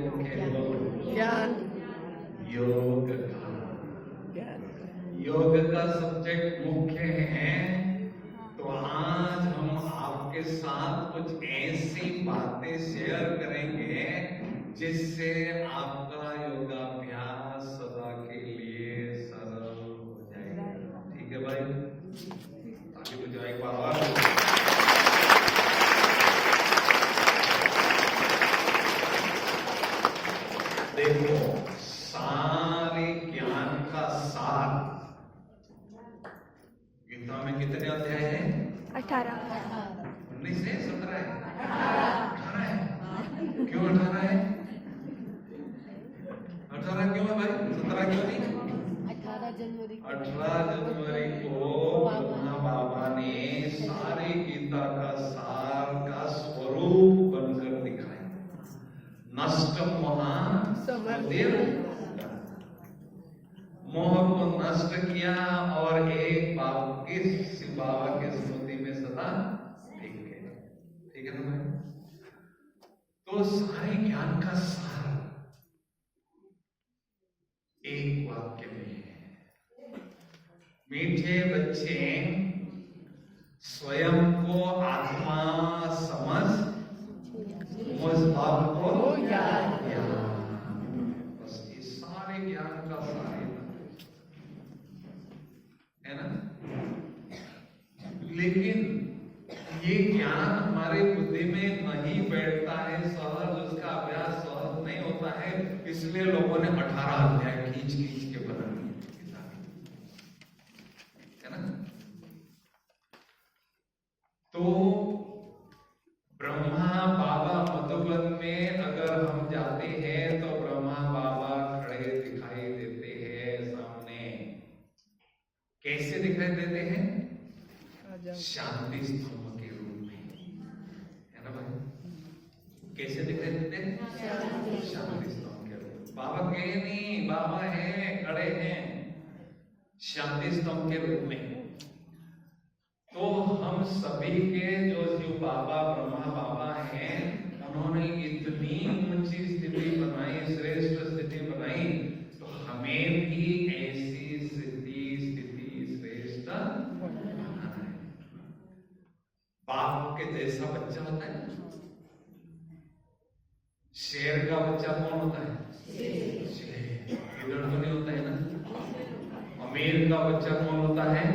मुख्य ज्ञान। योग का सब्जेक्ट मुख्य है। तो आज हम आपके साथ कुछ ऐसी बातें शेयर करेंगे जिससे आपका योगाभ्यास सदा के लिए सरल हो जाएगा। ठीक है भाई, ताकि तो जाए बाबा। देखो, सारे ज्ञान का सार गीता में कितने अध्याय हैं? 18। 19 है, 17 है, 18 है। क्यों 18 है? 18 क्यों है भाई? 17 क्यों नहीं? 18 जनवरी को ब्रह्मा बाबा ने सारी गीता का सार का स्वरूप बनकर दिखाया। नष्ट महादेव, मोह को नष्ट किया और एक बाबा के स्मृति में सदा टिक गए। ठीक है ना भाई? तो सारे ज्ञान का सार एक वाक्य में है। मीठे बच्चे स्वयं को आत्मा समझ उस बात को ज्ञान। बस ये सारे ज्ञान का सारे है ना। लेकिन ये ज्ञान हमारे बुद्धि में नहीं बैठता है, सहज उसका अभ्यास सहज नहीं होता है। इसलिए लोगों ने 18 अध्याय खींच के बना दिए, है ना। तो ब्रह्मा बाबा मधुबन में अगर हम जाते हैं तो ब्रह्मा बाबा खड़े दिखाई देते हैं सामने। कैसे दिखाई देते हैं? शांति स्तंभ के रूप में, है ना भाई? कैसे दिखाई देते हैं? शांति स्तंभ के रूप में। बाबा गए नहीं, बाबा हैं, खड़े हैं शांति स्तंभ के रूप में। तो हम सभी के जो शिव बाबा ब्रह्मा बाबा हैं, उन्होंने इतनी ऊंची स्थिति बनाई, श्रेष्ठ स्थिति बनाई, तो हमें भी ऐसी स्थिति श्रेष्ठ बनाना है। बाप के जैसा बच्चा होता है। शेर का बच्चा कौन होता है? शेर। इधर तो नहीं होता है ना। अमीर का बच्चा कौन होता है?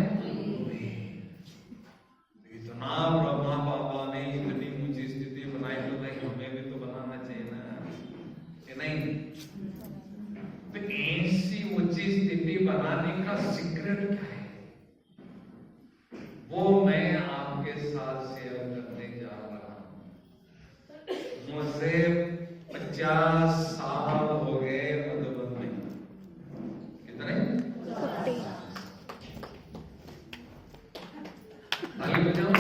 इतना ब्रह्मा बाबा ने इतनी ऊंची स्थिति बनाई, तो भाई हमें भी तो बनाना चाहिए ना, कि नहीं? तो ऐसी ऊंची स्थिति बनाने का सीक्रेट क्या है, वो मैं आपके साथ शेयर करने जा रहा हूं। मुझे 50 साल हो गए मधुबन में। कितने? 50। ताली बजाओ ना।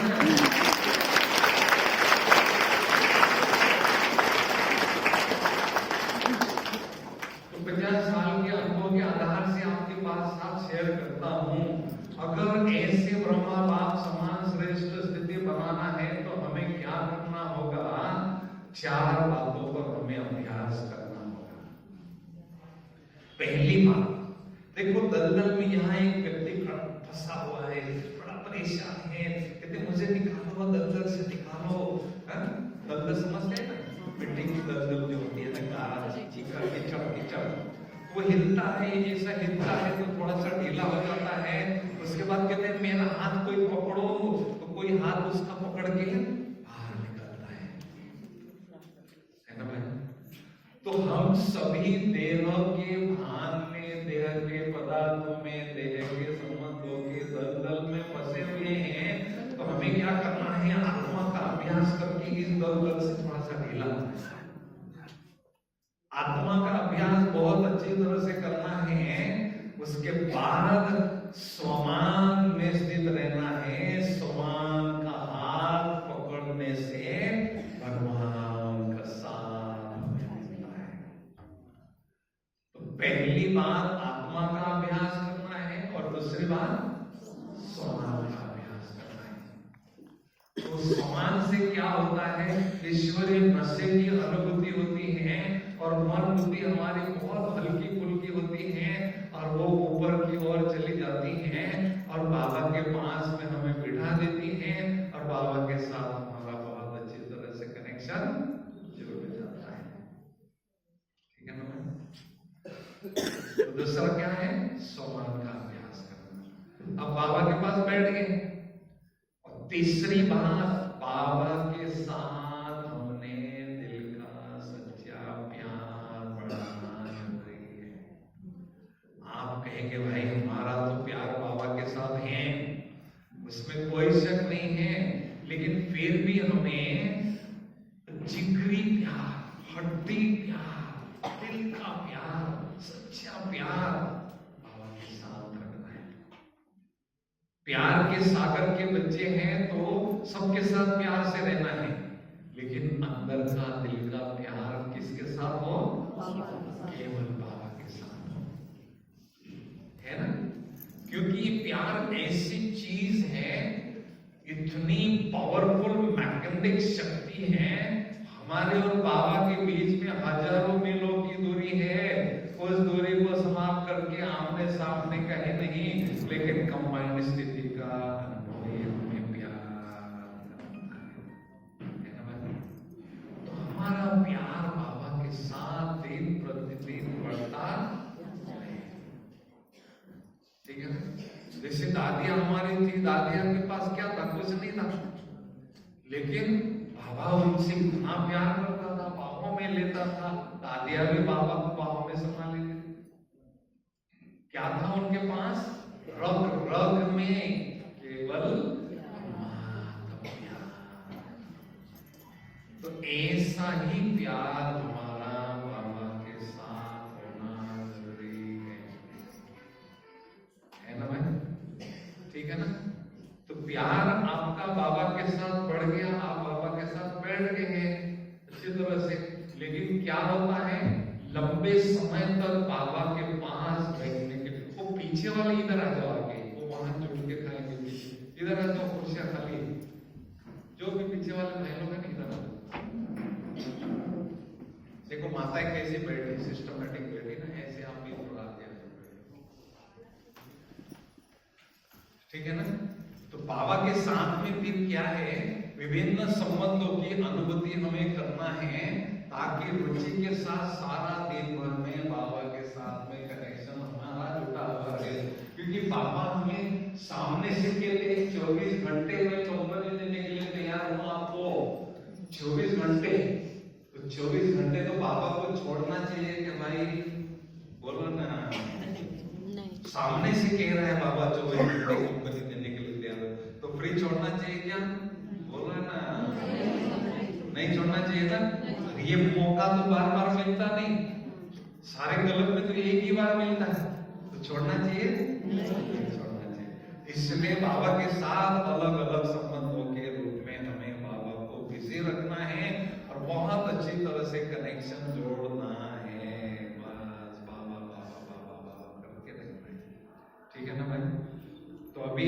तो 50 साल के अनुभव के आधार से आपके पास साथ शेयर करता हूं। अगर ऐसे ब्रह्मा बाप समान श्रेष्ठ स्थिति बनाना है तो हमें क्या करना होगा? 4 बातों पर हमें अभ्यास करना होगा। पहली बात, देखो दलदल में यहाँ एक व्यक्ति फंसा हुआ है, बड़ा परेशान है, कहते मुझे निकालो, दलदल से निकालो। दलदल समझते हैं ना, मिट्टी की दलदल जो होती है ना, काला चिकन कीचड़, वो हिलता है, ऐसा हिलता है तो थोड़ा सा ढीला हो जाता है। उसके बाद कहते हैं मेरा हाथ कोई पकड़ो, तो कोई हाथ उसका पकड़ के बाहर निकलता है ना भाई? तो हम सभी देह के भान में, देह के पदार्थों में, देह के संबंधों के दलदल में फंसे हुए हैं। तो हमें क्या करना है? आत्मा का अभ्यास करके इस दलदल से थोड़ा सा ढीला होना है। आत्मा का अभ्यास बहुत अच्छी तरह से करना है। उसके बाद स्वमान में स्थित रहना है। स्वमान का हाथ पकड़ने से भगवान का साथ मिलता है। तो पहली बात आत्मा का अभ्यास करना है और दूसरी बात स्वमान का अभ्यास करना है। तो समान से क्या होता है, ईश्वरीय नशे की अनुभूति होती है और मन बुद्धि हमारी बहुत हल्की फुल्की होती है और वो ऊपर की ओर चली जाती है और बाबा के पास में हमें बिठा देती है और बाबा के साथ हमारा बहुत अच्छी तरह से कनेक्शन जुड़ जाता है। ठीक है ना। तो दूसरा क्या है, सोमन का अभ्यास करना। अब बाबा के पास बैठ गए और तीसरी बात, बाबा के साथ हमने दिल का सच्चा प्यार बढ़ाना जरूरी है। आप कहेंगे भाई हमारा तो प्यार बाबा के साथ है, उसमें कोई शक नहीं है, लेकिन फिर भी हमें जिगरी प्यार, हड्डी प्यार, दिल का प्यार, सच्चा प्यार बाबा के साथ रखना है। प्यार के सागर के बच्चे हैं तो सबके साथ प्यार से रहना है, लेकिन अंदर का दिल का प्यार किसके साथ हो, केवल बाबा के साथ हो, है ना। क्योंकि प्यार ऐसी चीज है, इतनी पावरफुल मैग्नेटिक शक्ति है, हमारे और बाबा के बीच में हजारों मीलों की दूरी है। उस दूरी को समाप्त करके आमने सामने कहीं नहीं, लेकिन कंबाइंड स्थिति का अनुभव ही हमें प्यार करना है। तो हमारा प्यार बाबा के साथ दिन प्रतिदिन बढ़ता है। ठीक है ना। जैसे दादियां हमारी थी, दादियां के पास क्या था, कुछ नहीं था, लेकिन बाबा उनसे इतना प्यार करता था, बाहों में लेता था, दादियां भी बाबा को बाहों में समा लेती। क्या था उनके पास, रग रग में केवल माता प्यार। तो ऐसा ही प्यार हमारा बाबा के साथ होना जरूरी है ना भाई। ठीक है ना। तो प्यार आपका बाबा के साथ बढ़ गया, आप बाबा के साथ बैठ गए हैं अच्छी तरह से, लेकिन क्या होता है, लंबे समय तक बाबा के पास बैठने के, वो पीछे वाले इधर आ जाओ आगे, वो वहां जुड़ के खाएंगे, इधर आ जाओ, कुर्सियां खाली, जो भी पीछे वाले भाई लोग हैं इधर आ जाओ। देखो माताएं कैसे बैठी, सिस्टमेटिक बैठी ना, ऐसे आप भी थोड़ा आगे आ जाओ। ठीक है ना। तो बाबा के साथ में फिर क्या है, विभिन्न संबंधों की अनुभूति हमें करना है, ताकि रुचि के साथ सारा दिन भर में बाबा के साथ में कनेक्शन हमारा जुटा हुआ रहे। क्योंकि बाबा हमें सामने से कहते हैं 24 घंटे में कंपनी देने के लिए तैयार हूं आपको, 24 घंटे, तो 24 घंटे तो बाबा को छोड़ना चाहिए कि भाई, बोलो ना, सामने से कह रहा है बाबा 24 घंटे कंपनी देने के लिए तैयार हो, तो फ्री छोड़ना चाहिए क्या, बोलो ना, नहीं छोड़ना चाहिए था। ये मौका तो बार बार मिलता नहीं, सारे कलम में तो एक ही बार मिलता है, तो छोड़ना चाहिए, छोड़ना चाहिए। इसलिए बाबा के साथ अलग अलग संबंधों के रूप में हमें बाबा को बिजी रखना है और बहुत अच्छी तरह से कनेक्शन जोड़ना है। बस बाबा बाबा बाबा बाबा करके रखना है। ठीक है ना भाई। तो अभी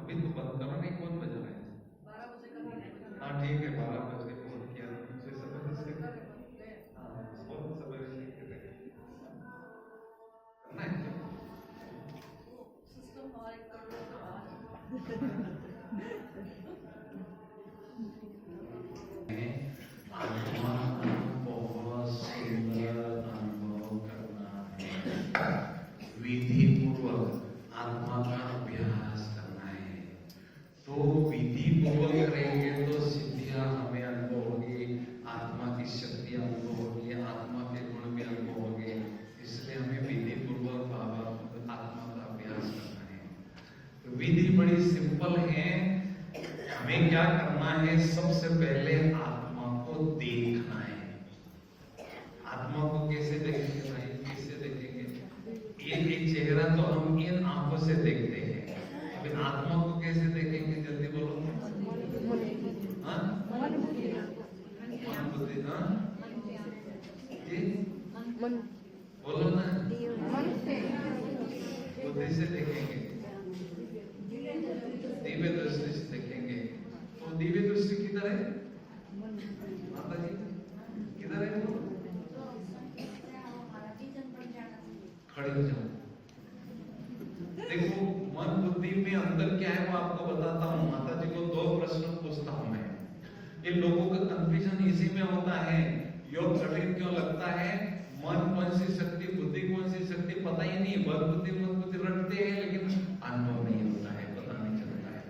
तो बंद करो, नहीं कौन बजा रहा है, 12 बजे। हाँ ठीक है, 12 बजे फोन किया, बहुत सुंदर अनुभव करना है, विधि पूर्वक आत्मा का अभ्यास करना है। तो विधि पूर्वक करेंगे तो सिद्धियां हमें अनुभव होगी, आत्मा की शक्ति अनुभव होगी, आत्मा के गुण भी अनुभव होंगे। इसलिए हमें विधि पूर्वक बाबा आत्मा का अभ्यास करना है। तो विधि बड़ी सिंपल है, हमें क्या करना है, सबसे पहले आत्मा को देखना है। आत्मा को कैसे देखेंगे भाई, कैसे देखेंगे, एक चेहरा तो हम इन आंखों से देखते हैं, अभी आत्मा को कैसे देखेंगे, जल्दी बोलो। हाँ, मन बुद्धि, हाँ बोलो ना, बुद्धि से देखेंगे, दिव्य दृष्टि से देखेंगे। तो दिव्य दृष्टि की किधर है माता जी? किधर है वो? खड़े हो जाओ। देखो मन बुद्धि में अंदर क्या है वो आपको बताता हूँ। माता जी को 2 प्रश्न पूछता हूँ मैं। ये लोगों का कंफ्यूजन इसी में होता है, योग कठिन क्यों लगता है, मन कौन सी शक्ति, बुद्धि कौन सी शक्ति पता ही नहीं, मन बुद्धि रटते हैं लेकिन अनुभव नहीं होता है, पता नहीं चलता है।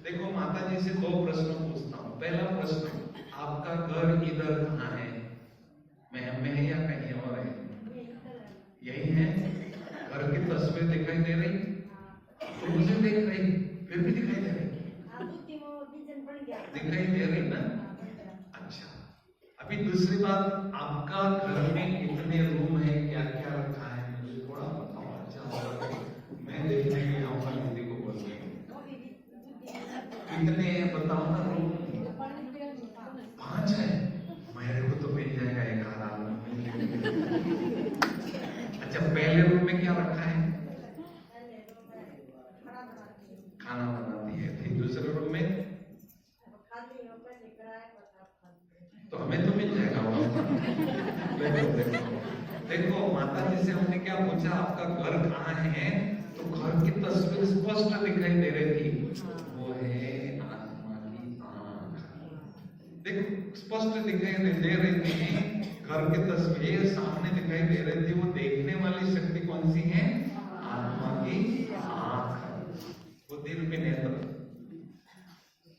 देखो माता जी से 2 प्रश्न पूछता हूँ। पहला प्रश्न, आपका घर इधर कहाँ है? महम में है या कहीं और है? यही है। घर की तस्वीर दिखाई दे रही, तो मुझे देख रही, फिर भी दिखाई दे रही, दिखाई दे रही ना? अच्छा, अभी दूसरी बात, आपका घर में कितने रूम है, क्या क्या रखा है, मुझे थोड़ा बताओ। अच्छा, मैं देखने के आऊंगा, दीदी को बोल कितने हैं बताओ ना रूम? 5 है। मेरे को तो मिल जाएगा 1 आधा रूम। अच्छा, पहले रूम में क्या रखा है? खाना बनाती है। फिर दूसरे रूम में तो हमें तो मिल जाएगा वहां। देखो माता जी से हमने क्या पूछा, आपका घर कहाँ है? तो घर की तस्वीर स्पष्ट दिखाई दे रही थी, वो है आत्मा की आंख। देखो स्पष्ट दिखाई दे रही थी, घर की तस्वीर सामने दिखाई दे रही थी। वो देखने वाली शक्ति कौन सी है? आत्मा की आंख, वो दिल में नेत्र।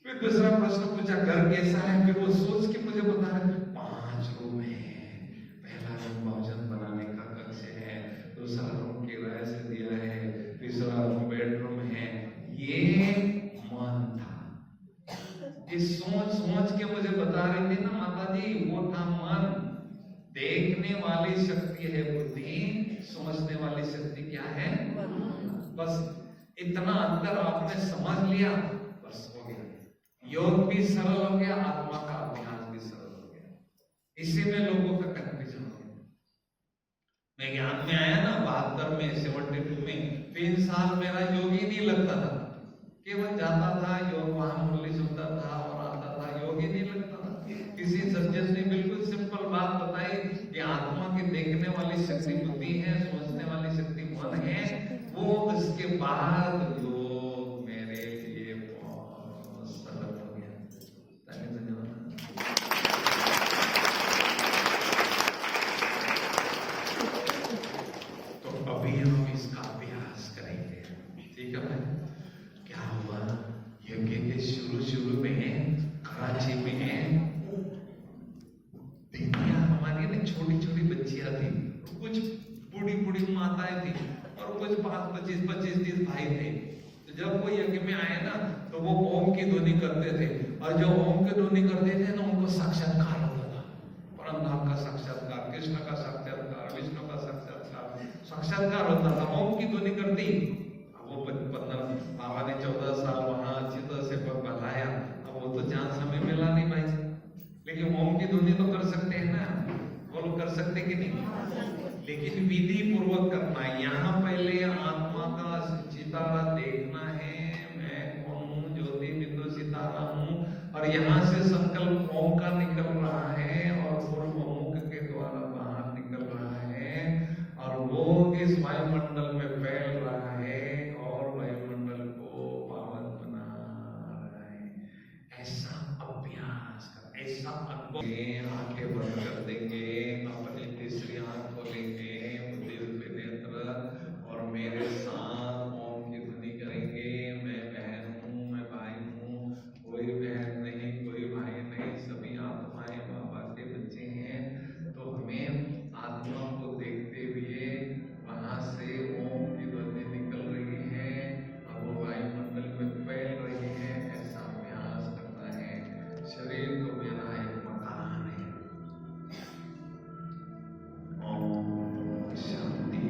फिर दूसरा प्रश्न पूछा, घर कैसा है? फिर वो सोच के मुझे बता रहे 5 रूम है। पहला रूम भोजन बनाने का कक्ष है, दूसरा रूम किराए से दिया है, तीसरा रूम बेडरूम है। ये मन था, ये सोच के मुझे बता रही थी ना माता जी, वो था मन। देखने वाली शक्ति है बुद्धि, समझने वाली शक्ति क्या है? बस इतना अंतर आपने समझ लिया, बस हो गया। योग भी सरल हो गया, आत्मा का अभ्यास भी सरल हो गया। इसी में लोगों का कंफ्यूजन हो गया। मैं ज्ञान में आया ना 72 में, 72 में 3 साल मेरा योग ही नहीं लगता था। केवल जाता था योग, वहां मुरली सुनता था और आता था, योग ही नहीं लगता था। किसी सज्जन ने बिल्कुल सिंपल बात बताई कि आत्मा की देखने वाली शक्ति बुद्धि है, सोचने वाली शक्ति मन है। वो उसके बाद योग मेरे लिए बहुत सरल हो गया। तो अभी हम इसका अभ्यास करेंगे, ठीक है भाई? क्या हुआ, यज्ञ के शुरू में कराची में दीदियां हमारी ना छोटी छोटी बच्चियां थी, कुछ बूढ़ी माताएं थी और कुछ 25-30 भाई थे। तो जब कोई यज्ञ में आए ना तो वो ओम की ध्वनि करते थे, और जो ओम की ध्वनि करते थे ना उनको साक्षात्कार होता था, परमधाम का साक्षात्कार, कृष्ण का साक्षात्कार, विष्णु का साक्षात्कार होता था। ओम की ध्वनि करती, वो 15 बाबा ने 14 साल वहां अच्छी तरह से बताया। अब वो तो चांस हमें मिला नहीं भाई, लेकिन ओम की ध्वनि तो कर सकते हैं ना, वो लोग कर सकते कि नहीं? लेकिन विधि पूर्वक करना है। यहाँ पहले आत्मा का सितारा देखना है, मैं कौन हूँ, ज्योति बिंदु सितारा हूँ, और यहाँ से संकल्प ओम का निकल रहा है और पूर्व मुख के द्वारा बाहर निकल रहा है, और वो इस वायुमंडल में फैल रहा है और वायुमंडल को पावन बना रहा है। ऐसा अभ्यास कर, ऐसा अनुभव। आंखें बंद कर देंगे, अपनी तीसरी आंख खोलेंगे, दिल पे नेत्र, और मेरे साथ ओम की ध्वनि करेंगे। मैं बहन हूँ, मैं भाई हूँ, कोई बहन नहीं, कोई भाई नहीं, सभी आत्माएं बाबा के बच्चे हैं। तो हमें आत्मा को देखते हुए वहां से ओम की ध्वनि निकल रही है, अब वो वायुमंडल में फैल रही है। ऐसा अभ्यास करना है। शरीर तो मेरा एक मकान है। ओम शांति।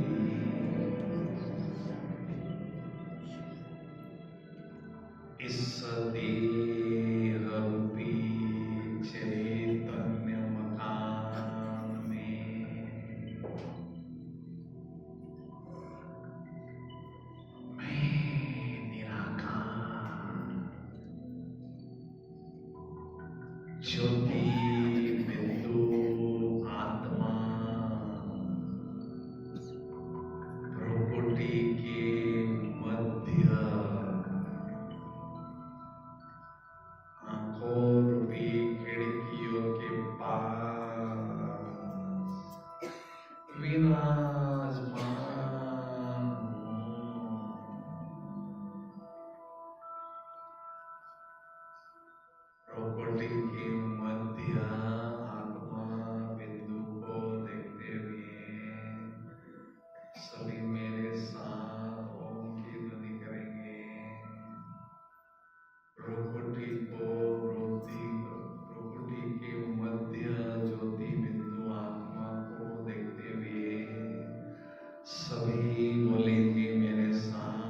ज्योति बिंदु आत्मा भ्रुकुटी के मध्य आंखों रूपी खिड़कियों के पास विराजमान भ्रुकुटी के मध्य आत्मा बिंदु को देखते हुए सभी मेरे साथ ओम की ध्वनि करेंगे। भ्रुकुटी के मध्य ज्योति बिंदु आत्मा को देखते हुए सभी बोलेंगे मेरे साथ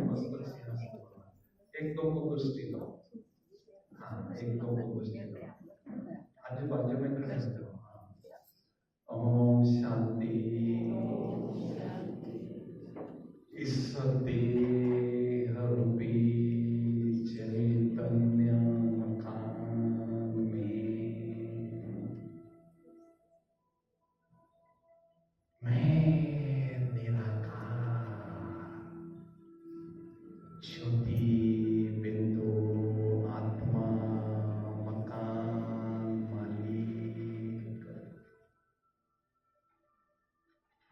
मस्तक सिंहासन। एक दो को दृष्टि दो, हाँ एक दो को दृष्टि दो, आजू बाजू में खड़े हो जाओ। ओम शांति। इस देह रूपी चैतन्य मकान में मैं निराकार ज्योति बिंदु आत्मा मकान मालिक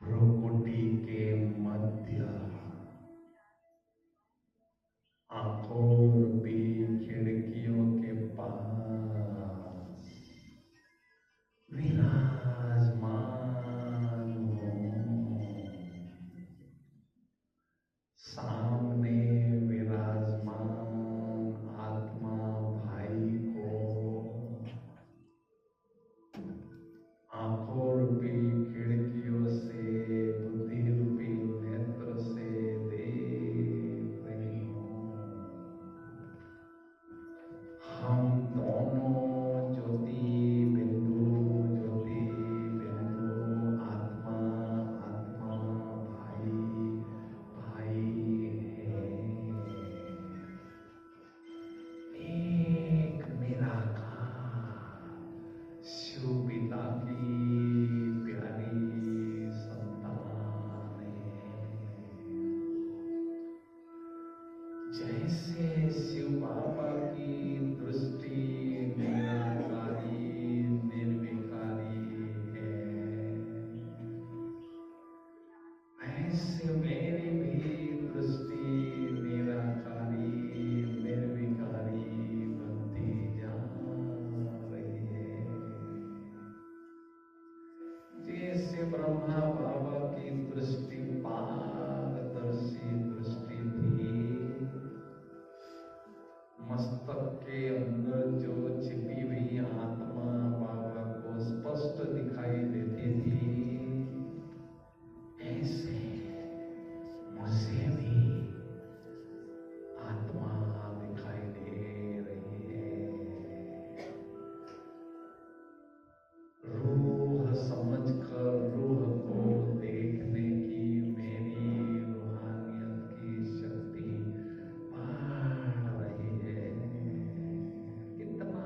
भ्रुकुटी के मध्य आंखों रूपी खिड़कियों के पास विराजमान हूँ। सामने विराजमान आत्मा भाई को आंखों रूपी खिड़कियों से बुद्धि रूपी नेत्र से देख रही हूँ। हम दोनों ज्योति बिंदु आत्मा आत्मा भाई भाई हैं। एक निराकार शिव पिता की प्यारी संतान है। जैसे शिव बाबा की दृष्टि निराकारी निर्विकारी है, ऐसे मेरी भी दृष्टि निराकारी निर्विकारी बनती जा रही है। जैसे ब्रह्मा बाबा की दृष्टि पारदर्शी दृष्टि थी, मस्तक के अंदर जो छिपी हुई आत्मा बाबा को स्पष्ट दिखाई देती थी, ऐसे मुझे भी आत्मा दिखाई दे रही है। रूह समझकर रूह को देखने की मेरी रूहानियत की शक्ति बढ़ रही है। कितना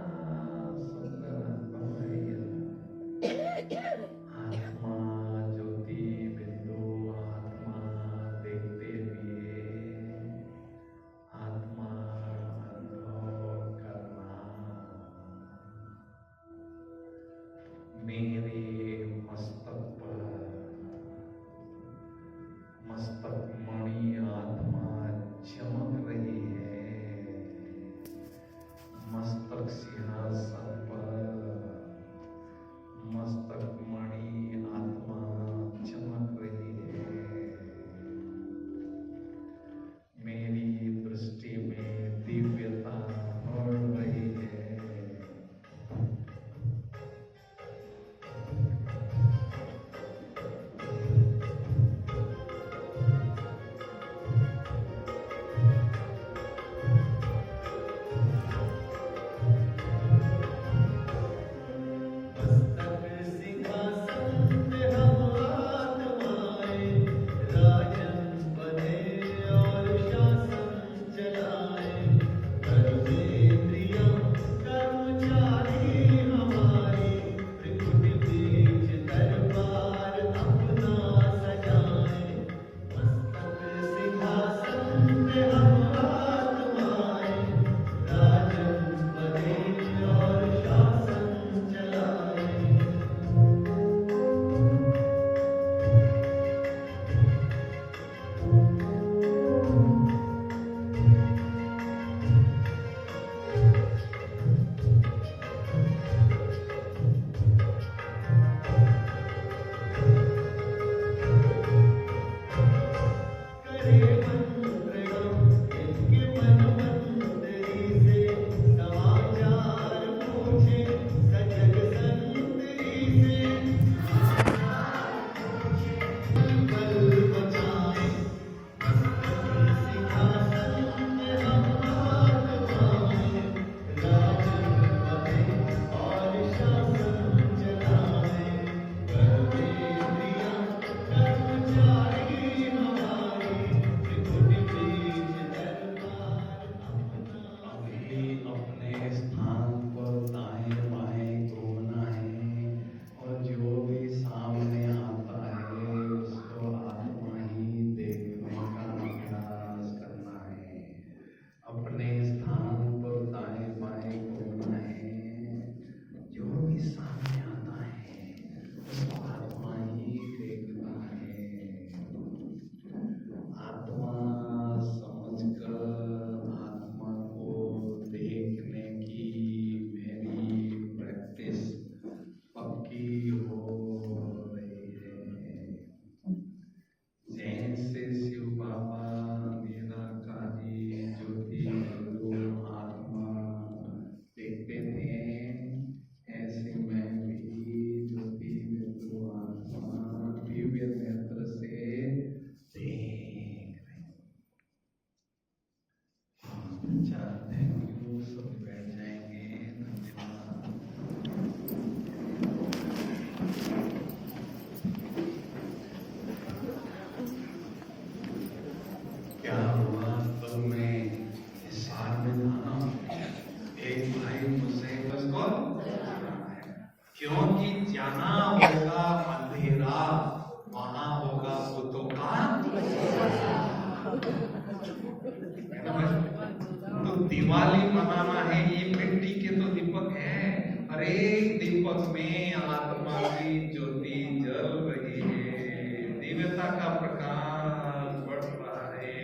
दिवाली मनाना है, ये मिट्टी के तो दीपक हैं, हर एक दीपक में आत्मा की ज्योति जल रही है, दिव्यता का प्रकाश बढ़ रहा है।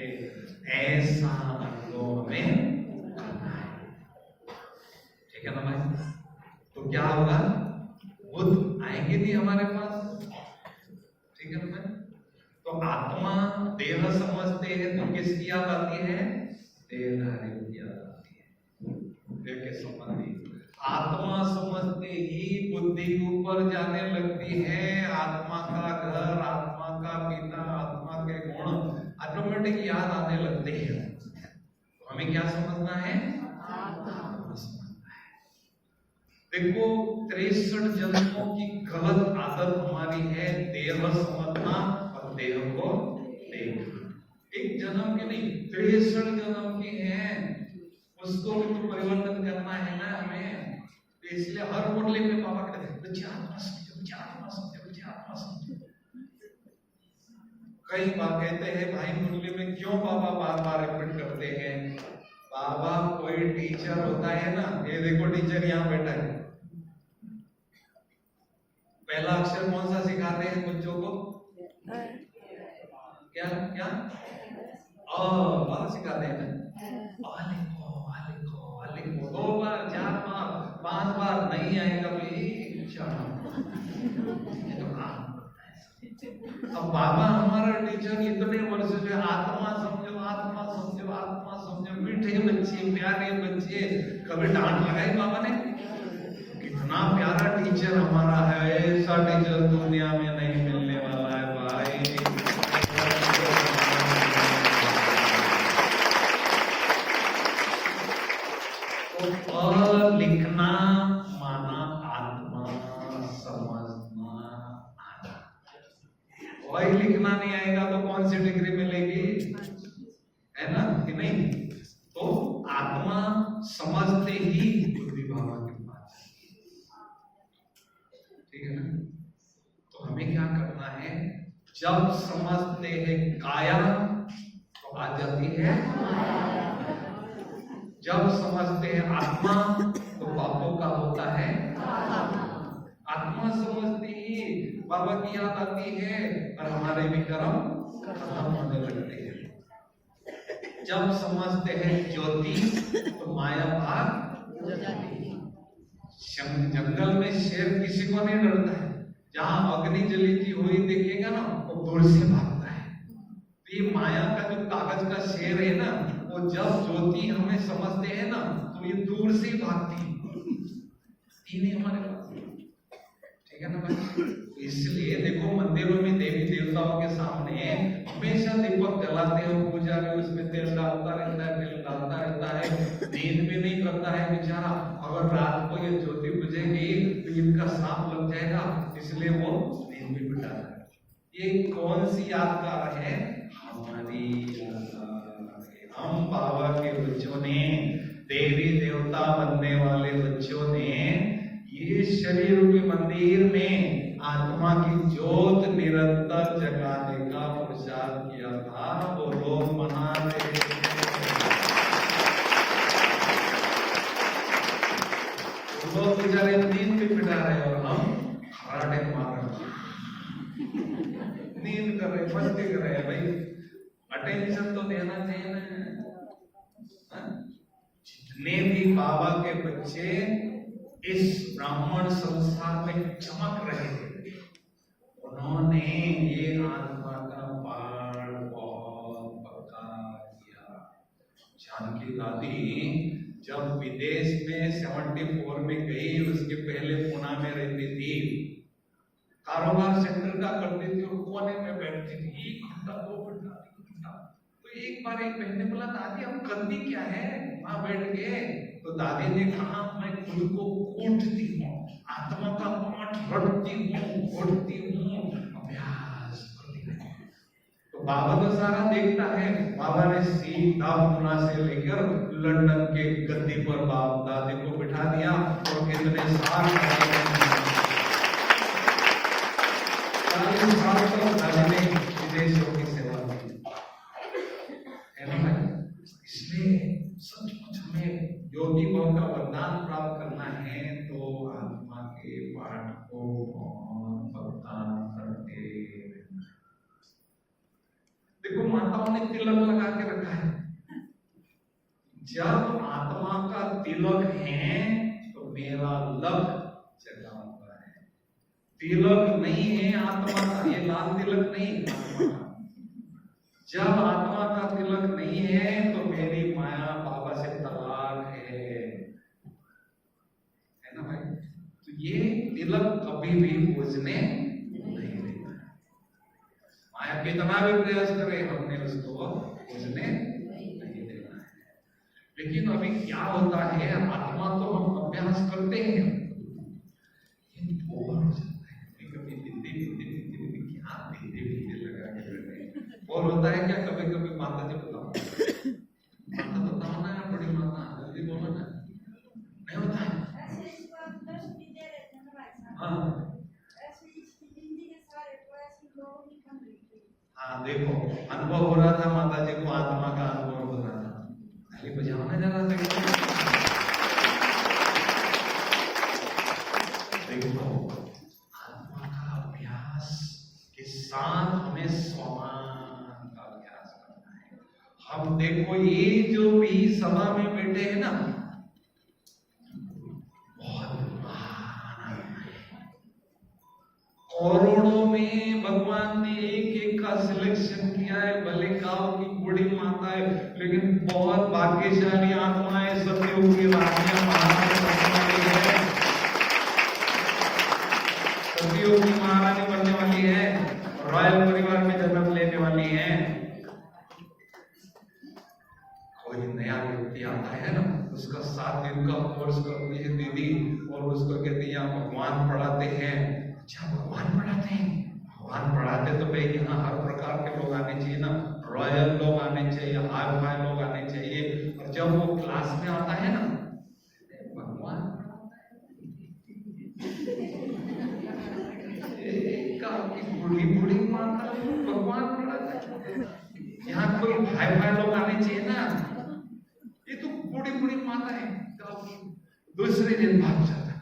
ऐसा अनुभव हमें करना है, ठीक है ना भाई? तो क्या होगा? बुद्ध आएंगे नहीं हमारे पास, ठीक है ना? तो आत्मा देह समझते हैं तो किसकी याद आती है? देहधारी की याद आती है, देह के संबंधी। आत्मा समझते ही बुद्धि ऊपर जाने लगती है, आत्मा का घर, आत्मा का पिता, आत्मा के गुण ऑटोमेटिक याद आने लगते हैं। तो हमें क्या समझना है? आत्मा समझना है। देखो 63 जन्मों की गलत आदत हमारी है, देह समझना और देह को देखना। एक जन्म के नहीं, 63 जन्म के हैं, उसको भी तो परिवर्तन करना है ना हमें। तो इसलिए हर मुरली में बाबा कहते हैं बच्चे आत्मा समझो, बच्चे आत्मा समझो, बच्चे आत्मा समझो। कई बार कहते हैं भाई मुरली में क्यों बाबा बार बार रिपीट करते हैं? बाबा कोई टीचर होता है ना, ये देखो टीचर यहाँ बैठा है, पहला अक्षर कौन सा सिखाते हैं बच्चों को? क्या क्या? सिखाते हैं ना, आ लिखो, आ लिखो, आ लिखो, 2 बार 4 बार 5 बार नहीं आएगा भाई, ये तो काम करता है। अब बाबा हमारा टीचर इतने वर्ष से आत्मा समझो, आत्मा समझो, आत्मा समझो, मीठे बच्चे, प्यारे बच्चे, कभी डांट लगाई बाबा ने? कितना प्यारा टीचर हमारा है, ऐसा टीचर दुनिया में नहीं मिलने वाला है भाई। तो लिखना माना आत्मा समझना आना। वही लिखना नहीं आएगा तो कौन सी डिग्री मिलेगी, है ना कि नहीं? तो आत्मा समझते ही बुद्धि बाबा के पास, ठीक है ना? तो हमें क्या करना है? जब समझते हैं काया तो आ जाती है, जब समझते हैं आत्मा तो पापों का होता है। आत्मा समझते ही बाबा की याद आती है और हमारे भी कर्म खत्म होने लगते हैं। जब समझते हैं ज्योति तो माया भाग जाती है। जंगल में शेर किसी को नहीं डरता है, जहां अग्नि जलती हुई देखेगा ना वो दूर से भागता है। तो ये माया का जो कागज का शेर है ना, वो जब ज्योति हमें समझते हैं ना तो ये दूर से ही भागती है, हमारे पास, ठीक है ना भाई? इसलिए देखो मंदिरों में देवी देवताओं के सामने हमेशा दीपक जलाते हो, पूजा में उसमें तेल डालता रहता है, तेल डालता रहता है, नींद भी नहीं करता है बेचारा। अगर रात को ये ज्योति बुझेगी तो इनका सांप लग जाएगा, इसलिए वो नींद भी बिठाता है। ये कौन सी यादगार है? हमारी यादगार। हम बाबा के बच्चों ने, देवी देवता बनने वाले बच्चों ने ये शरीर रूपी मंदिर में आत्मा की ज्योत निरंतर जगाने का प्रचार किया था। वो लोग मना रहे थे, वो लोग बेचारे नींद भी बिठा रहे और हम खराटे मार रहे, नींद कर रहे, मस्ती कर रहे हैं। भाई अटेंशन तो देना चाहिए ना। जितने भी बाबा के बच्चे इस ब्राह्मण संसार में चमक रहे थे, उन्होंने ये आत्मा का पाठ बहुत पक्का किया। जानकी दादी जब विदेश में 74 में गई, उसके पहले पुणे में रहती थी, कारोबार सेंटर का करती थी और कोने में बैठती थी, 1 घंटा 2 घंटा। तो एक बार एक बहन ने बोला दादी हम करती क्या है वहां बैठ के? तो दादी ने कहा मैं खुद को कूटती हूँ, आत्मा का पाठ रटती हूँ, घोटती हूँ, अभ्यास करती हूँ। तो बाबा तो सारा देखता है। बाबा ने सीधा पुणे से लेकर लंदन के गद्दी पर बाप दादी को बिठा दिया और कितने साल तक दादी ने विदेशों की सेवा की, है ना भाई? इसलिए सचमुच हमें भाव का वरदान प्राप्त करना है तो आत्मा के पाठ को बहुत भक्तान करते रहना। देखो माताओं ने तिलक लगा के रखा है। जब आत्मा का तिलक है तो मेरा लक जगा हुआ है। तिलक नहीं है आत्मा का, ये लाल तिलक नहीं आत्मा का। जब आत्मा का तिलक नहीं है तो मेरी माया बाबा से तलाक है ना भाई। तो ये तिलक कभी भी बुझने नहीं देता है। माया कितना भी प्रयास करे हमने उसको बुझने नहीं देना है। लेकिन अभी क्या होता है, आत्मा तो हम अभ्यास करते हैं, बोर हो जाता है कभी क्या लगा के बोर होता है क्या। कभी कभी माता जी बताओ, माता बताओ ना बड़ी माता, जल्दी बोलो ना, नहीं होता है। हाँ देखो अनुभव हो रहा था माता जी को, आत्मा का अनुभव हो रहा था। खाली बजाओ ना जरा देखो आत्मा का अभ्यास के साथ हमें स्वामान का अभ्यास करना है। हम देखो ये जो भी सभा में बैठे हैं ना, करोड़ों में भगवान ने एक एक का सिलेक्शन किया है। भले गांव की बूढ़ी माता है, लेकिन बहुत भाग्यशाली आत्माएं सतयुग की रानियां महारानी बनने वाली है, सतयुग की महारानी बनने वाली है, रॉयल परिवार में जन्म लेने वाली है। कोई नया व्यक्ति आता है ना, उसका 7 दिन का कोर्स करती है दीदी, और उसको कहती है भगवान पढ़ाते हैं। अच्छा भगवान पढ़ाते हैं, भगवान पढ़ाते तो भाई यहाँ हर प्रकार के लोग आने चाहिए ना, रॉयल लोग आने चाहिए, हाई फाई लोग आने चाहिए। और जब वो क्लास में आता है ना, भगवान बूढ़ी बूढ़ी माता भगवान पढ़ाता है, यहाँ कोई हाई फाई लोग आने चाहिए ना, ये तो बूढ़ी बूढ़ी माता है। तो दूसरे दिन भाग जाता है,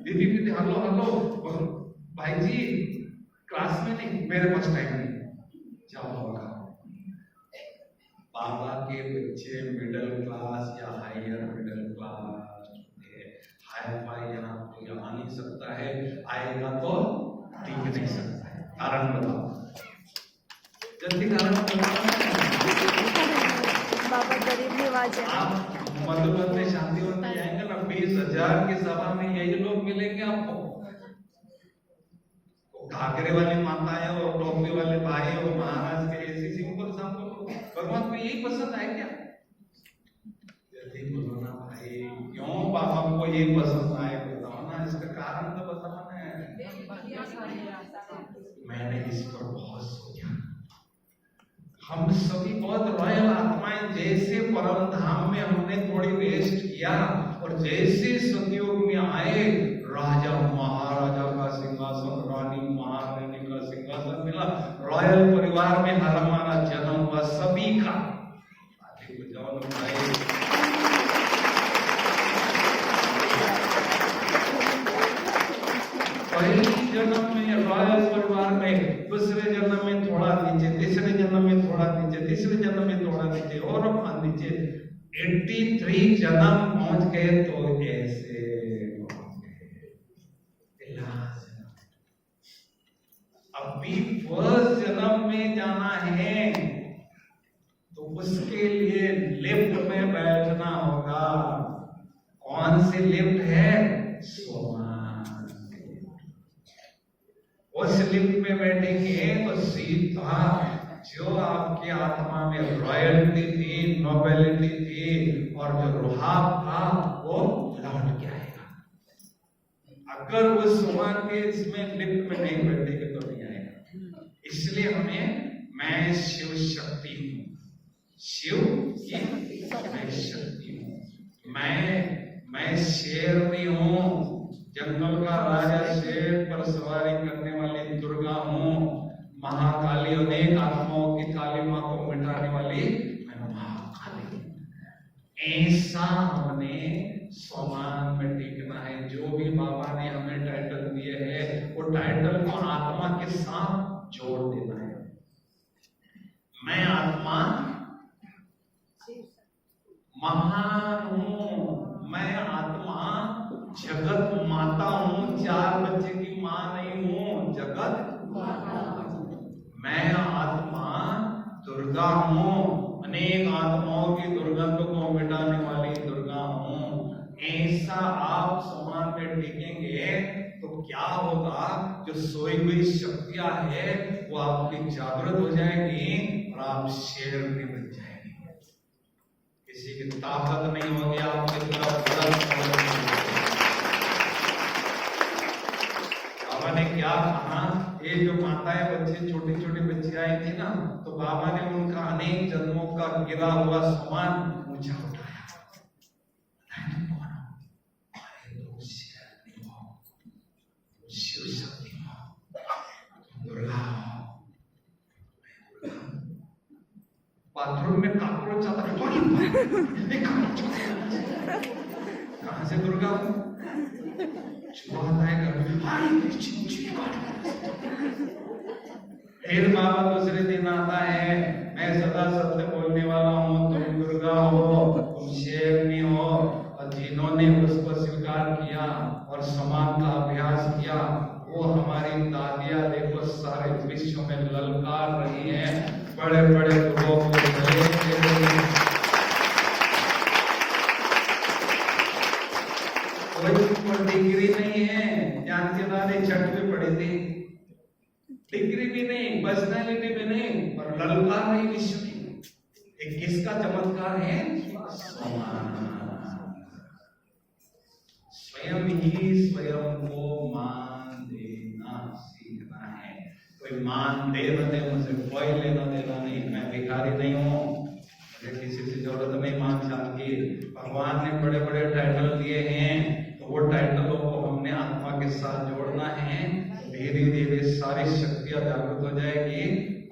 दीदी कहते हेलो हेलो भाई जी क्लास में नहीं, मेरे पास टाइम नहीं, जाओ बाबा। बाबा के बच्चे मिडिल क्लास या हायर मिडिल क्लास होते हैं, हाई फाई यहाँ कोई आ नहीं सकता है, आएगा तो टिक नहीं सकता है। कारण बताओ जल्दी, कारण बाबा गरीब निवाज है। आप मधुबन में शांति वन में जाएंगे ना, 20,000 की सभा में यही लोग मिलेंगे आपको। घाघरे वाली माताएं और टोपी वाले भाई और महाराज के ऐसी सिंपल सिंपल। भगवान को यही पसंद है क्या? जल्दी बोलो ना भाई, क्यों बाबा को यही पसंद आए बताओ ना, इसका कारण तो बताओ ना। मैंने इस पर बहुत सोचा। हम सभी बहुत रॉयल आत्माएं, जैसे परम धाम में हमने थोड़ी रेस्ट किया और जैसे सतयुग में आए, राजा महाराजा का सिंहासन, रानी महारानी का सिंहासन मिला, रॉयल परिवार में हर हमारा जन्म हुआ सभी का। पहली जन्म में रॉयल परिवार में, दूसरे जन्म में थोड़ा नीचे, तीसरे जन्म में थोड़ा नीचे, तीसरे जन्म में थोड़ा नीचे और नीचे 83 जन्म पहुंच गए तो ऐसे अभी फर्स्ट जन्म में जाना है तो उसके लिए लिफ्ट में बैठना होगा। कौन सी लिफ्ट है? सोमान। उस लिफ्ट में बैठेंगे तो सीधा जो आपकी आत्मा में रॉयल्टी थी, नोबेलिटी थी और जो रुहाब था वो लौट के आएगा। अगर उस सोमान के इसमें लिफ्ट में नहीं बैठेंगे तो नहीं आएगा। इसलिए हमें, मैं शिव शक्ति हूँ, शिव की मैं शक्ति हूँ, मैं शेरनी हूँ, जंगल का राजा शेर पर सवारी करने वाली दुर्गा हूँ, महाकाली, अनेक आत्माओं की काली माँ को मिटाने वाली मैं महाकाली। ऐसा हमने में समान में टिकना है। जो भी बाबा ने हमें टाइटल दिए हैं वो टाइटल को आत्मा के साथ जोड़ देना है। मैं आत्मा महान हूं, मैं आत्मा जगत माता हूं, 4 बच्चे की मां नहीं हूं, जगत माता। मैं आत्मा दुर्गा हूं, अनेक आत्माओं की दुर्गंध को मिटाने वाली दुर्गा हूं। ऐसा आप समान में टिकेंगे तो क्या होगा, जो सोई हुई शक्तियां है वो आपकी जागृत हो जाएगी और आप शेर में बन जाएंगे। किसी की ताकत नहीं होगी आपकी तरफ। बाबा ने क्या कहा, ये जो माताएं बच्चे छोटी छोटी बच्चियां आई थी ना, तो बाबा ने उनका अनेक जन्मों का गिरा हुआ सामान ऊंचा उठाया। शिव शक्ति दुर्गा, बाथरूम में कॉकरोच आता है, कहां से दुर्गा चूहा है घर में, फिर बाबा दूसरे दिन आता है, मैं सदा सत्य बोलने वाला हूँ, तुम दुर्गा हो, तुम शेरनी हो। और जिन्होंने उसको स्वीकार किया और समान का अभ्यास किया, वो हमारी दादियां देखो सारे विश्व में ललकार रही हैं, बड़े बड़े लोगों को कोई डिग्री नहीं है, जानते छठ में पढ़े थे, डिग्री भी नहीं, पर्सनैलिटी भी नहीं, और ललकार नहीं विश्व की। एक किसका चमत्कार है, स्वयं ही स्वयं को मान देना सीखना है। कोई मान दे न दे, मुझे कोई लेना देना नहीं, मैं भिखारी नहीं हूँ, मुझे किसी से जरूरत नहीं मान चाल की। भगवान ने बड़े बड़े टाइटल दिए हैं, तो वो टाइटलों को हमने आत्मा के साथ जोड़ना है। धीरे धीरे सारी शक्तियां जागृत हो जाएगी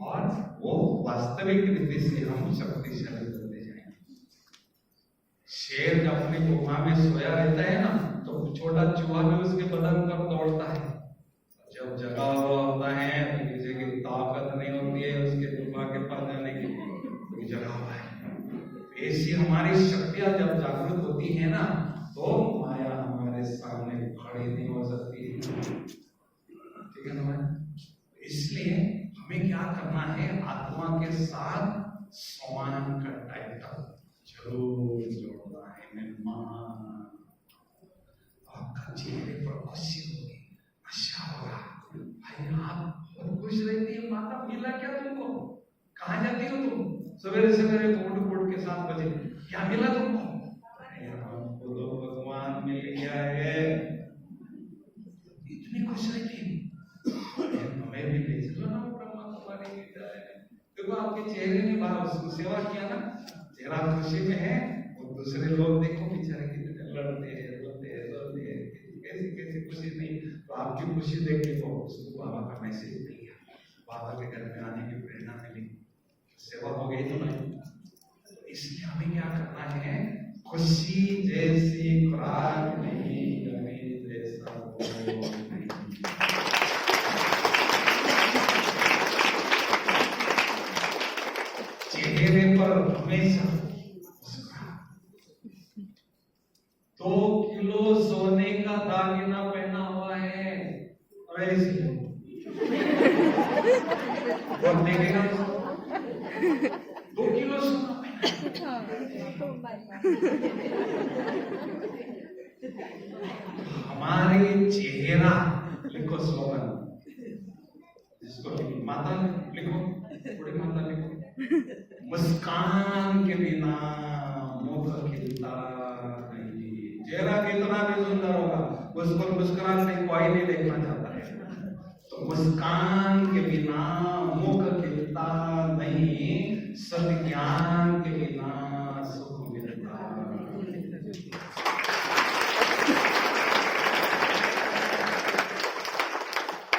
और वो वास्तविक रीति से हम शक्तिशाली बनते जाएंगे। शेर जब अपनी गुफा में सोया रहता है ना, तो छोटा चूहा भी उसके बदन पर दौड़ता है। जब जगा हुआ होता है तो किसी की ताकत नहीं होती है उसके गुफा के पास जाने की, तो जगा हुआ है। ऐसी हमारी शक्तियां जब जागृत होती है ना, तो माया हमारे सामने खड़ी नहीं हो सकती है। ठीक है ना? इसलिए हमें क्या करना है, आत्मा के साथ समान का टाइटल जरूर जोड़ना है। मैं महान, आपका चेहरे पर खुशी होगी, आशा होगा, भाई आप बहुत खुश रहती है, माता मिला क्या तुमको, कहाँ जाती हो तुम, सवेरे सवेरे कोट के 7 बजे, क्या मिला तुमको? हमको तो भगवान मिल गया है, इतनी खुश रहती हमें भी ले चलो ना ब्रह्मा कुमारी की जाए। देखो आपके चेहरे ने भाव सेवा किया ना, चेहरा खुशी में है, और दूसरे लोग देखो बेचारे कितने लड़ते हैं, कैसी कैसी खुशी नहीं। तो आपकी खुशी देख के तो उसको बाबा का मैसेज मिल गया, बाबा के घर में आने की प्रेरणा मिली, सेवा हो गई तो नहीं। इसलिए हमें क्या करना है, खुशी जैसी खुराक नहीं, गणेश जैसा भोग नहीं। चेहरे पर हमेशा 2 किलो सोने का दागिना पहना हुआ है, और ऐसे और देखेगा 2 किलो सोना हमारे चेहरा, लिखो स्लोगन, जिसको माता लिखो, बड़ी माता लिखो, मुस्कान के बिना मुख खिलता नहीं। चेहरा कितना भी सुंदर होगा, उसको मुस्कुराते कोई नहीं देखना चाहता है। तो मुस्कान के बिना मुख खिलता नहीं, सद्ज्ञान के बिना सुख मिलता।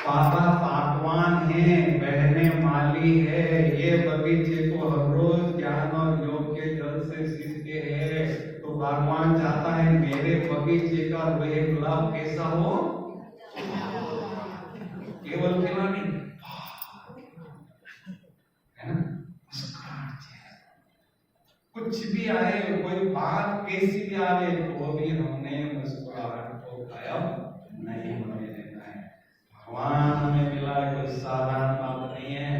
बाबा पाकवान है, बहने माली है, ये बगीचे को हर रोज ज्ञान और योग के जल से सींचते हैं। तो भगवान चाहता गुलाब कैसा हो, केवल खिला नहीं, है ना, कुछ भी आए, कोई बात कैसी भी आए, तो भी हमने मुस्कुराहट को गायब नहीं होने देना है। भगवान में मिला कोई साधारण बात नहीं है।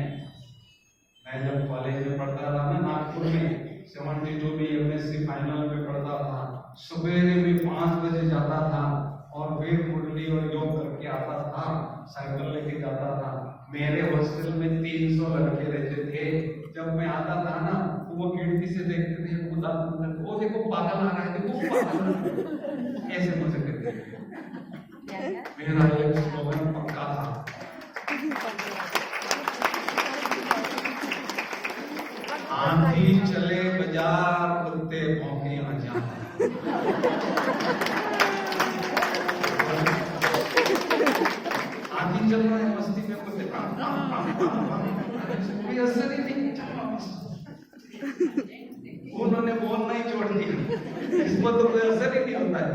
मैं जब कॉलेज में पढ़ता था ना, नागपुर में 72 में एमएससी फाइनल में पढ़ता था, सवेरे में 5 बजे जाता था और फिर मुरली और योग करके आता था, साइकिल लेके जाता था। मेरे हॉस्टल में 300 लड़के रहते थे। जब मैं आता था ना, वो खिड़की से देखते थे, वो देखो पागल आ रहा है, देखो पागल आ रहा है, ऐसे मुझे कहते थे। मेरा एक स्लोगन पक्का था, आंधी चले बाजार, कुत्ते भौंके आजा। आंधी चल रहा है, मस्ती में कुत्ते कोई असर ही नहीं, उन्होंने बोलना ही छोड़ दिया, इसको तो कोई असर ही नहीं होता है।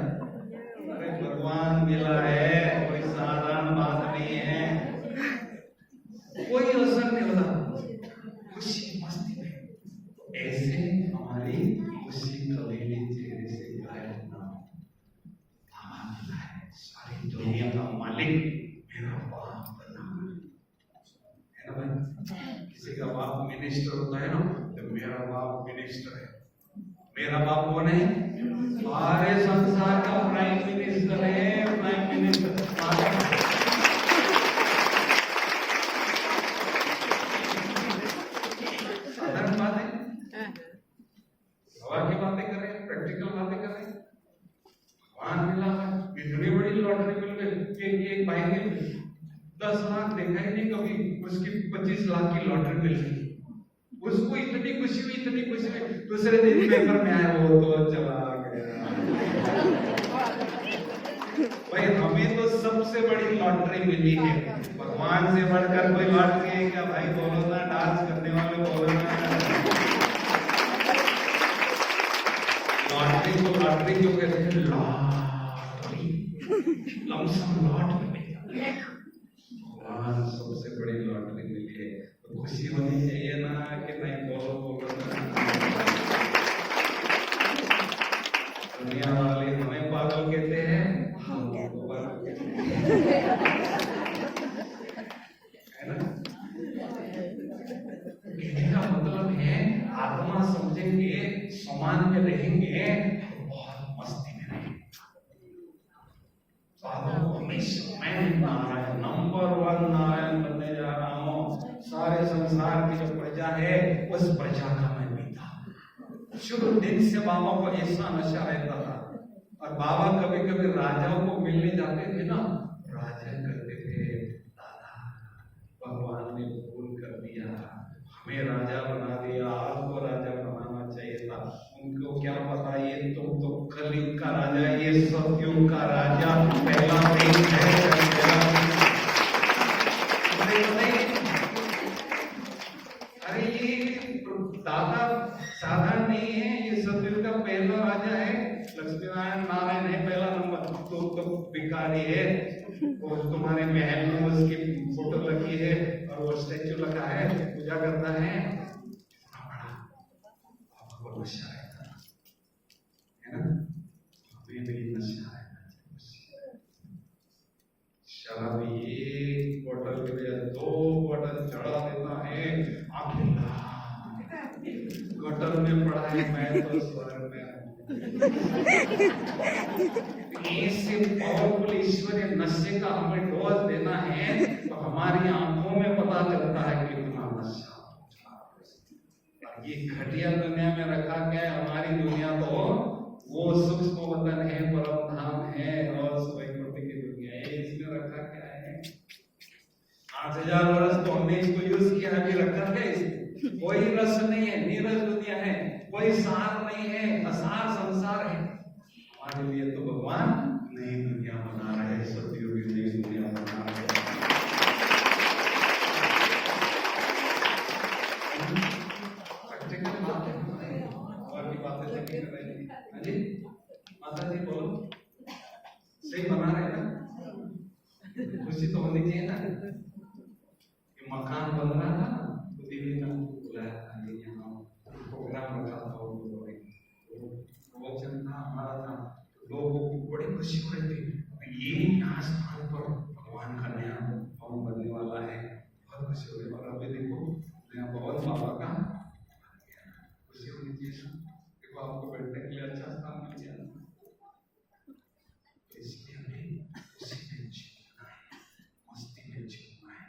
अरे भगवान मिला है, कोई साधारण बात नहीं है, कोई असर नहीं होता, खुशी मस्ती में। ऐसे हमारी खुशी कभी भी चेहरे से गायब ना हो। भगवान मिला है, सारी दुनिया का मालिक मेरा बाप बना है ना भाई। किसी का बाप मिनिस्टर होता है ना, तो मेरा बाप मिनिस्टर है। मेरा बाप कौन है? सारे संसार का प्राइम मिनिस्टर है, प्राइम मिनिस्टर। साधारण बात है, हवा की बातें कर रहे हैं, प्रैक्टिकल बातें कर रहे हैं। भगवान मिला है, इतनी बड़ी लॉटरी मिल गई। एक भाई ने 10 लाख देखा ही नहीं कभी, उसकी 25 लाख की लॉटरी मिल गई। उसको इतनी खुशी हुई, इतनी खुशी हुई। दूसरे दिन पेपर में आया, वो तो चला गया। भाई हमें तो सबसे बड़ी लॉटरी मिली है, भगवान से बढ़कर कोई लॉटरी है क्या भाई? बोलो ना, डांस करने वाले बोलो ना। लॉटरी को लॉटरी क्यों कहते हैं? लॉटरी, लमसम लॉट में भगवान सबसे बड़ी लॉटरी मिली है, तो खुशी होनी चाहिए ना कि नहीं? बोलो बोलो ना। दुनिया वाले हमें पागल कहते हैं, है ना? कहने का मतलब है, आत्मा समझेंगे, समान में रहेंगे, बहुत मस्ती में रहेंगे। हमेशा मैं नारायण, नंबर 1 नारायण बनने जा रहा हूँ। सारे संसार की जो प्रजा है, उस प्रजा का मैं पिता। शुरू दिन से बाबा को ऐसा नशा रहता था। और बाबा कभी कभी राजाओं को मिलने जाते थे ना, राजा कहते थे, दादा भगवान ने भूल कर दिया, हमें राजा बना दिया, आपको राजा बनाना चाहिए था। उनको क्या पता, ये तुम तो कलयुग का राजा, ये सतयुग का राजा, पहला दिन है। अरे ये दादा साधारण नहीं है, ये सतयुग का पहला राजा है। लक्ष्मी नारायण है पहला नंबर, तो भिखारी है। और तुम्हारे महल में उसकी फोटो लगी है और वो स्टैचू लगा है, पूजा करता है। आपको नशा है ना? हमें भी नशा है। शराब एक बोतल के लिए 2 बोतल चढ़ा देता है, आखिर गटर में पड़ा है, मैं तो स्वर्ग में हूँ। ऐसे पावरफुल ईश्वरीय नशे का हमें डोज देना है, तो हमारी आंखों में पता चलता है कितना नशा। और ये घटिया दुनिया में रखा क्या है? हमारी दुनिया तो वो सूक्ष्म वतन है, परम धाम है, और वैकुंठ की दुनिया है। इसमें रखा क्या है? 5000 वर्ष तो हमने इसको यूज किया, अभी रखा क्या इसको? कोई रस नहीं है, नीरस दुनिया है, कोई सार नहीं है, असार संसार है। हमारे लिए तो भगवान नई दुनिया बना रहे हैं, सतयुग की नई दुनिया बना रहे हैं। और की बातें सही कर रहे हैं जी, माता जी बोलो, सही बना मकान बन रहा था, तो देवी ने हमको बुलाया था, ये यहाँ प्रोग्राम रखा था, वचन था हमारा था, लोगों को बड़ी खुशी हो रही थी, ये यहाँ स्थान पर भगवान का नया भवन बनने वाला है, बहुत खुशी हो रही। और अभी देखो नया भवन बाबा का खुशी होनी चाहिए, देखो आपको बैठने के लिए अच्छा स्थान मिल गया, इसलिए हमें खुशी में जीना है, मस्ती में जीना है,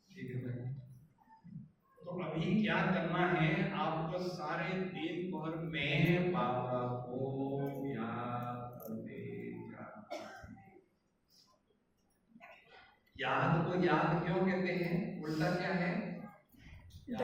ठीक है भाई। तो अभी क्या करना है, आपको सारे दिन भर में बाबा को याद करते जाना है। याद को याद क्यों कहते हैं, उल्टा क्या है,